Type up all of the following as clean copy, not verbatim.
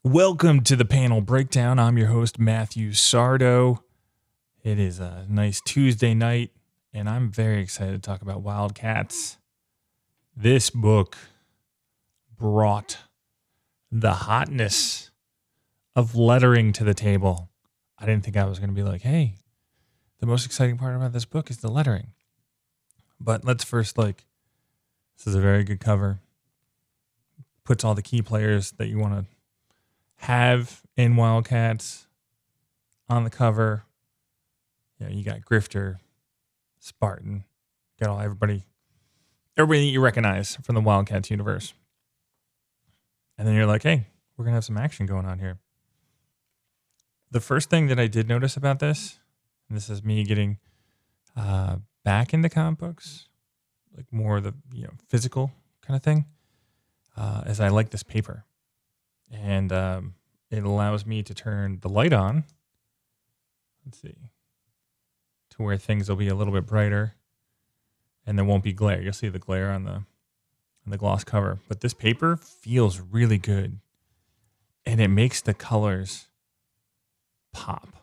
Welcome to the panel breakdown. I'm your host, Matthew Sardo. It is a nice Tuesday night, and I'm very excited to talk about Wildcats. This book brought the hotness of lettering to the table. I didn't think I was going to be like, hey, the most exciting part about this book is the lettering. But let's first, this is a very good cover. Puts all the key players that you want to have in Wildcats on the cover. You got Grifter, Spartan, got everybody that you recognize from the Wildcats universe. And then you're like, hey, we're going to have some action going on here. The first thing that I did notice about this, and this is me getting back into comic books, like more of the physical kind of thing, is I like this paper. And it allows me to turn the light on. Let's see. To where things will be a little bit brighter. And there won't be glare. You'll see the glare on the gloss cover. But this paper feels really good. And it makes the colors pop.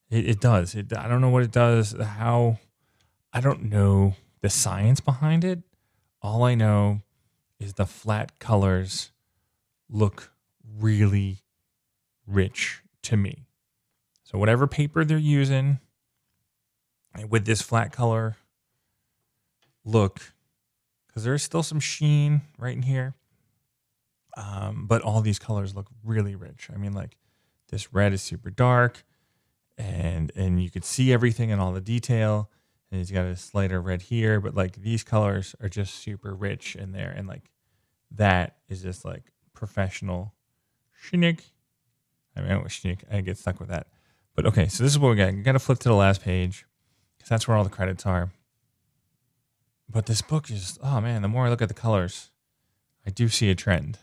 It does. I don't know what it does. I don't know the science behind it. All I know is the flat colors look really rich to me. So whatever paper they're using with this flat color look, because there's still some sheen right in here, but all these colors look really rich. I mean, like this red is super dark, and you could see everything and all the detail, and he's got a slighter red here, but like these colors are just super rich in there, and like that is just like professional schnick. I mean, I don't schnick. I get stuck with that. But okay, so this is what we got. You got to flip to the last page because that's where all the credits are. But this book is, oh man, the more I look at the colors, I do see a trend.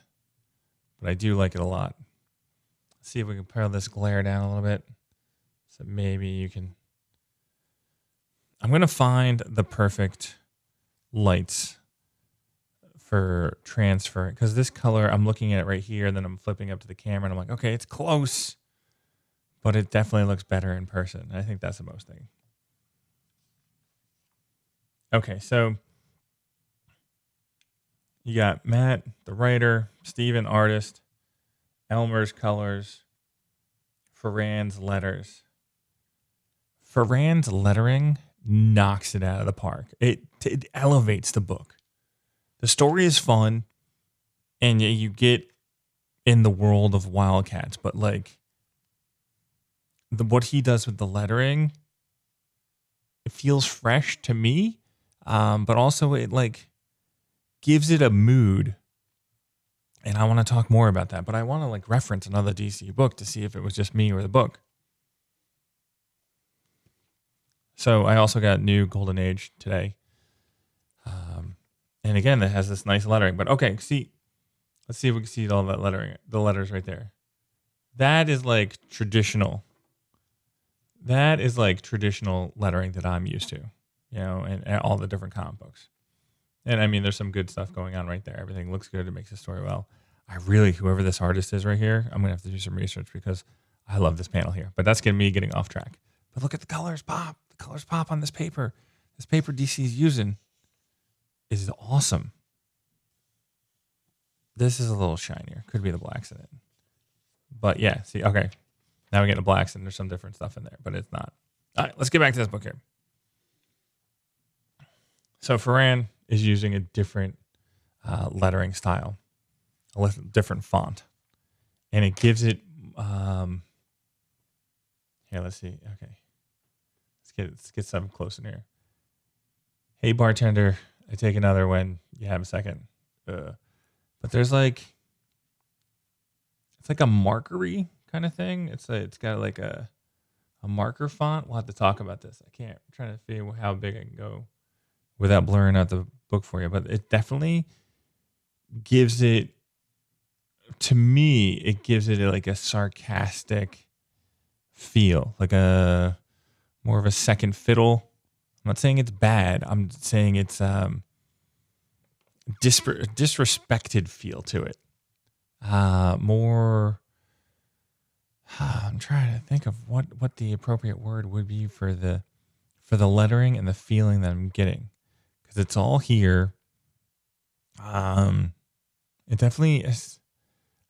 But I do like it a lot. Let's see if we can pare this glare down a little bit. So maybe you can. I'm going to find the perfect lights for transfer, because this color, I'm looking at it right here, and then I'm flipping up to the camera, and I'm like, okay, it's close, but it definitely looks better in person. I think that's the most thing. Okay, so you got Matt, the writer, Stephen, artist, Elmer's colors, Ferran's letters. Ferran's lettering knocks it out of the park. It elevates the book. The story is fun, and you get in the world of Wildcats, but like what he does with the lettering, it feels fresh to me, but also it like gives it a mood, and I want to talk more about that. But I want to like reference another DC book to see if it was just me or the book. So I also got new Golden Age today. And again, it has this nice lettering. But okay, let's see if we can see all that lettering, the letters right there. That is like traditional. That is like traditional lettering that I'm used to, and all the different comic books. And I mean, there's some good stuff going on right there. Everything looks good. It makes the story well. Whoever this artist is right here, I'm going to have to do some research because I love this panel here. But that's getting off track. But look at the colors pop. The colors pop on this paper. This paper DC is using is awesome. This is a little shinier. Could be the blacks in it. But yeah, see, okay. Now we get the blacks and there's some different stuff in there, but it's not. All right, let's get back to this book here. So Ferran is using a different lettering style, a different font. And it gives it, here, let's see. Okay. Let's get something close in here. Hey, bartender, I take another when you have a second. But there's like, it's like a markery kind of thing. It's got like a marker font. We'll have to talk about this. I'm trying to figure out how big I can go without blurring out the book for you. But it definitely gives it, to me, it gives it like a sarcastic feel, like a more of a second fiddle. I'm not saying it's bad. I'm saying it's disrespected feel to it. more. I'm trying to think of what the appropriate word would be for the lettering and the feeling that I'm getting, because it's all here. It definitely is.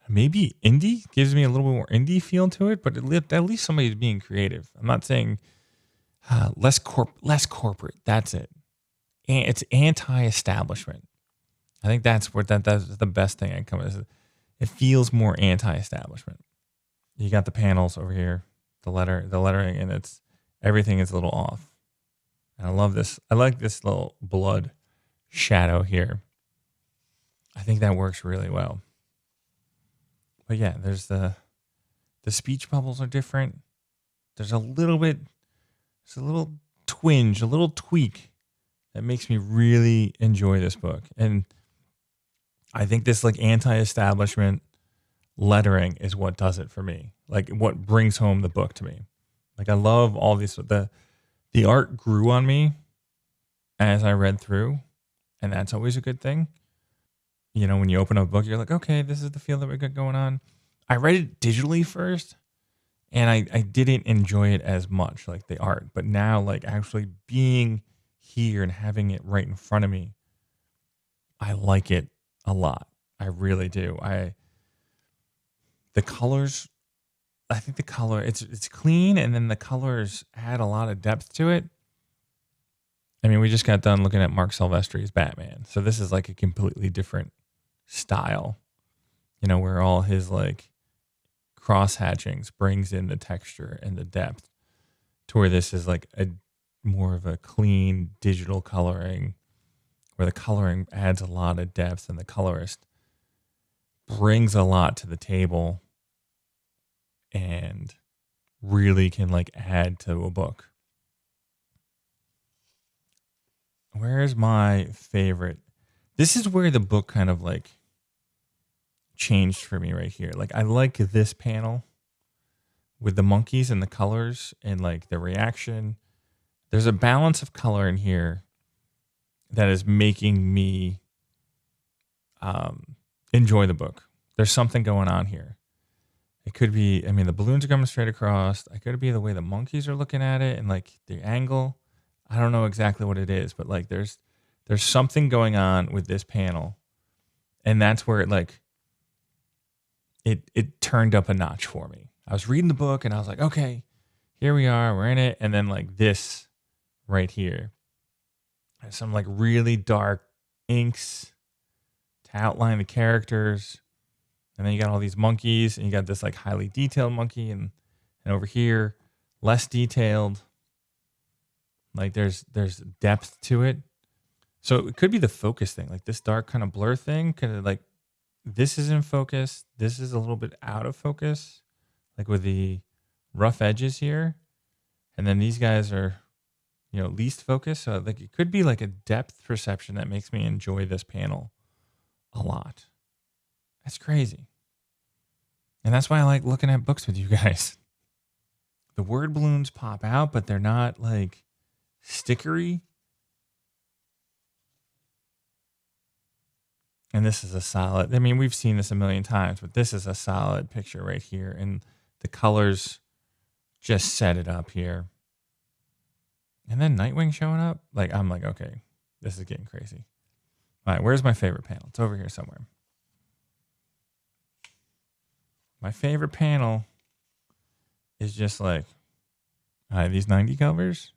Maybe indie gives me a little bit more indie feel to it, but at least somebody's being creative. I'm not saying less corporate. That's it. And it's anti-establishment. I think that's the best thing I come with. It feels more anti-establishment. You got the panels over here, the lettering, and everything is a little off. And I love this. I like this little blood shadow here. I think that works really well. But yeah, there's the speech bubbles are different. There's a little twinge, a little tweak that makes me really enjoy this book. And I think this like anti-establishment lettering is what does it for me. Like what brings home the book to me. Like I love all these, the art grew on me as I read through, and that's always a good thing. You know, when you open up a book, you're like, okay, this is the feel that we got going on. I read it digitally first, and I didn't enjoy it as much, like the art. But now, like actually being here and having it right in front of me, I like it a lot. I really do. The colors, I think the color, it's clean, and then the colors add a lot of depth to it. I mean, we just got done looking at Mark Silvestri's Batman, so this is like a completely different style, you know, where all his like cross hatchings brings in the texture and the depth, to where this is like a more of a clean digital coloring, where the coloring adds a lot of depth and the colorist brings a lot to the table and really can like add to a book. Where's my favorite? This is where the book kind of like changed for me right here. Like I like this panel with the monkeys and the colors and like the reaction. There's a balance of color in here that is making me enjoy the book. There's something going on here. It could be, I mean, the balloons are coming straight across. It could be the way the monkeys are looking at it and like the angle. I don't know exactly what it is, but like there's something going on with this panel. And that's where it turned up a notch for me. I was reading the book and I was like, okay, here we are, we're in it. And then like this right here, there's some like really dark inks to outline the characters. And then you got all these monkeys, and you got this like highly detailed monkey, and over here, less detailed. Like there's depth to it. So it could be the focus thing, like this dark kind of blur thing. Kind of like this is in focus. This is a little bit out of focus, like with the rough edges here. And then these guys are, you know, least focus. So like it could be like a depth perception that makes me enjoy this panel a lot. That's crazy. And that's why I like looking at books with you guys. The word balloons pop out, but they're not like stickery. And this is a solid, I mean, we've seen this a million times, but this is a solid picture right here. And the colors just set it up here. And then Nightwing showing up. Like, I'm like, okay, this is getting crazy. All right, where's my favorite panel? It's over here somewhere. My favorite panel is just like, these 90 covers.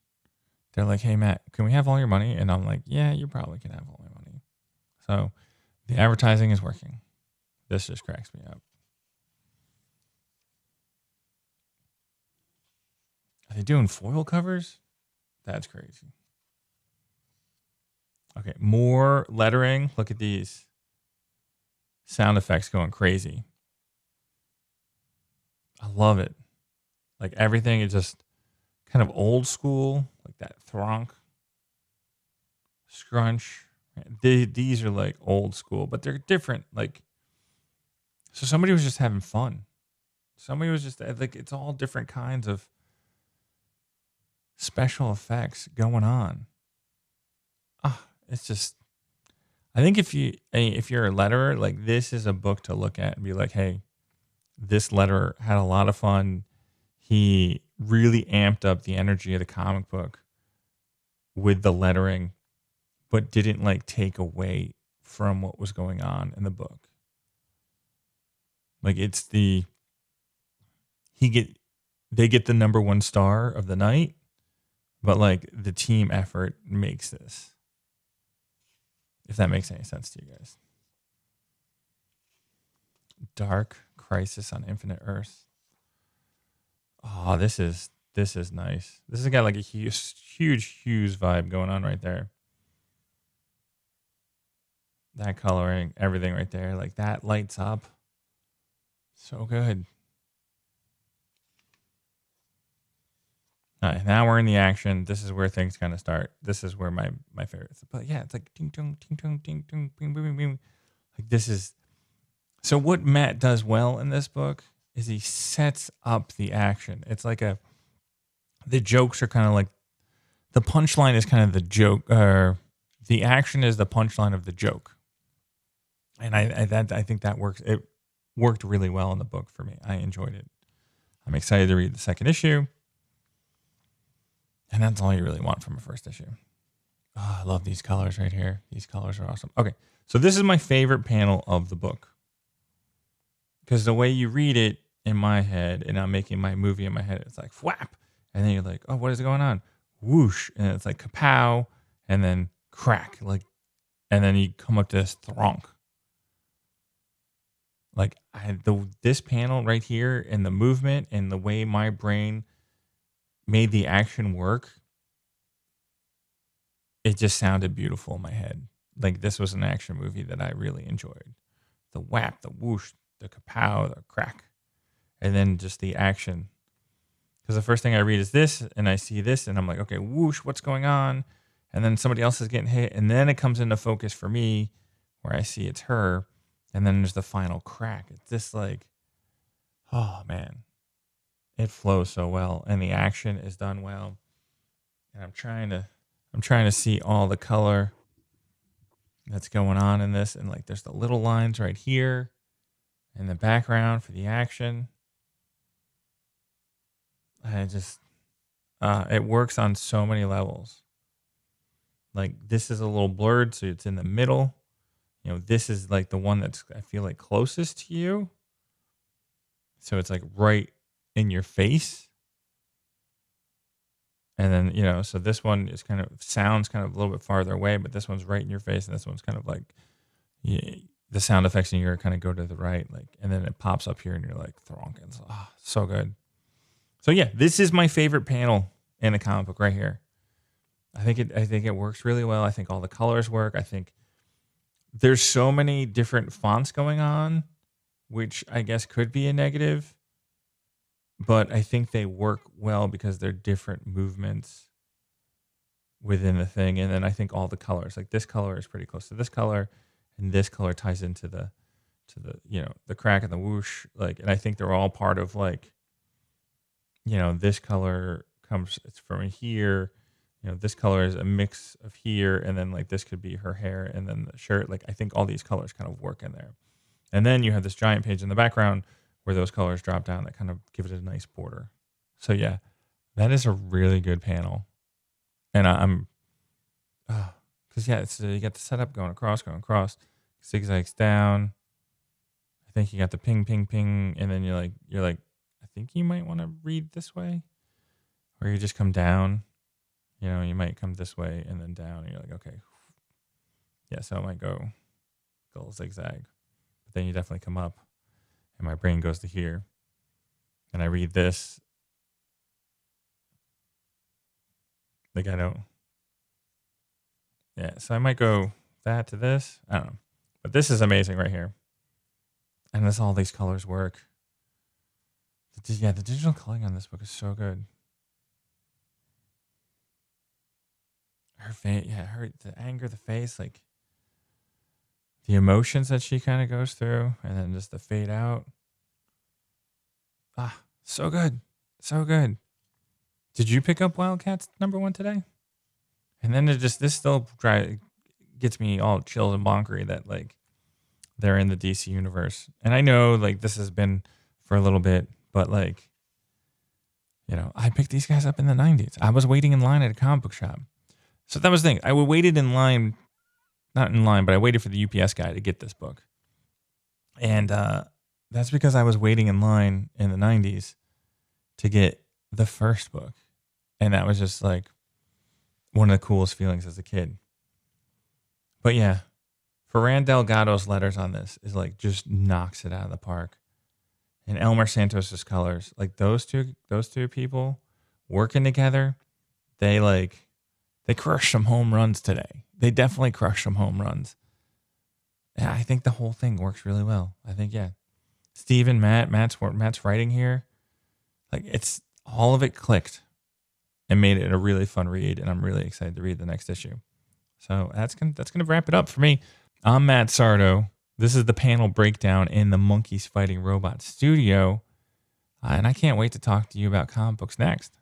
They're like, hey, Matt, can we have all your money? And I'm like, yeah, you probably can have all my money. So the advertising is working. This just cracks me up. Are they doing foil covers? That's crazy. Okay, more lettering. Look at these sound effects going crazy. I love it. Like everything is just kind of old school, like that thronk, scrunch. These are like old school, but they're different. Like, so somebody was just having fun. Somebody was just like, it's all different kinds of special effects going on. It's just, I think if you're a letterer, like this is a book to look at and be like, hey, this letterer had a lot of fun. He really amped up the energy of the comic book with the lettering, but didn't like take away from what was going on in the book. Like it's they get the number one star of the night, but like the team effort makes this. If that makes any sense to you guys. Dark Crisis on Infinite Earth. Oh, this is nice. This has got like a huge vibe going on right there. That coloring, everything right there, like that lights up. So good. All right, now we're in the action. This is where things kind of start. This is where my favorite. But yeah, it's like ding dong, ding dong, ding dong, bing bing bing. Like this is. So what Matt does well in this book is he sets up the action. It's like the jokes are kind of like, the punchline is kind of the joke, or the action is the punchline of the joke. And I think that works. It worked really well in the book for me. I enjoyed it. I'm excited to read the second issue. And that's all you really want from a first issue. Oh, I love these colors right here. These colors are awesome. Okay, so this is my favorite panel of the book. Because the way you read it in my head, and I'm making my movie in my head, it's like whap. And then you're like, oh, what is going on? Whoosh. And it's like kapow. And then crack. Like, and then you come up to this thronk. Like this panel right here and the movement and the way my brain made the action work, it just sounded beautiful in my head. Like this was an action movie that I really enjoyed. The whap, the whoosh, the kapow, the crack, and then just the action. Because the first thing I read is this, and I see this, and I'm like, okay, whoosh, what's going on? And then somebody else is getting hit, and then it comes into focus for me, where I see it's her, and then there's the final crack. It's just like, oh man, it flows so well, and the action is done well. And I'm trying to see all the color that's going on in this, and like there's the little lines right here in the background for the action. It works on so many levels. Like this is a little blurred, so it's in the middle. You know, this is like the one that's, I feel like, closest to you. So it's like right in your face. And then, you know, so this one is sounds kind of a little bit farther away, but this one's right in your face. And this one's kind of like, the sound effects in your ear kind of go to the right. Like, and then it pops up here and you're like, thronkins. Oh, so good. So yeah, this is my favorite panel in the comic book right here. I think it works really well. I think all the colors work. I think there's so many different fonts going on, which I guess could be a negative, but I think they work well because they're different movements within the thing. And then I think all the colors, like this color is pretty close to this color, and this color ties into the you know, the crack and the whoosh. Like, and I think they're all part of, like, you know, this color it's from here. You know, this color is a mix of here, and then like this could be her hair, and then the shirt. Like, I think all these colors kind of work in there. And then you have this giant page in the background where those colors drop down that kind of give it a nice border. So yeah, that is a really good panel. And I'm, because yeah, it's you got the setup going across, zigzags down. I think you got the ping, ping, ping, and then you're like, I think you might want to read this way, or you just come down. You know, you might come this way and then down, and you're like, okay, yeah. So it might go zigzag, but then you definitely come up, and my brain goes to here, and I read this. Like I don't. Yeah, so I might go that to this. I don't know, but this is amazing right here, and all these colors work. Yeah, the digital coloring on this book is so good. Her face, yeah, the anger, the face, like the emotions that she kind of goes through, and then just the fade out. So good, so good. Did you pick up Wildcats #1 today? And then this still gets me all chills and bonkery that like they're in the DC universe. And I know like this has been for a little bit, but like, you know, I picked these guys up in the 90s. I was waiting in line at a comic book shop. So that was the thing. I waited in line, not in line, but I waited for the UPS guy to get this book. And that's because I was waiting in line in the 90s to get the first book. And that was just like one of the coolest feelings as a kid. But yeah, Ferran Delgado's letters on this is like just knocks it out of the park. And Elmer Santos' colors, like those two people working together, they crushed some home runs today. They definitely crushed some home runs. Yeah, I think the whole thing works really well. I think, yeah. Stephen, Matt's writing here, like it's all of it clicked and made it a really fun read, and I'm really excited to read the next issue. So that's gonna wrap it up for me. I'm Matt Sardo. This is the panel breakdown in the Monkeys Fighting Robots studio, and I can't wait to talk to you about comic books next.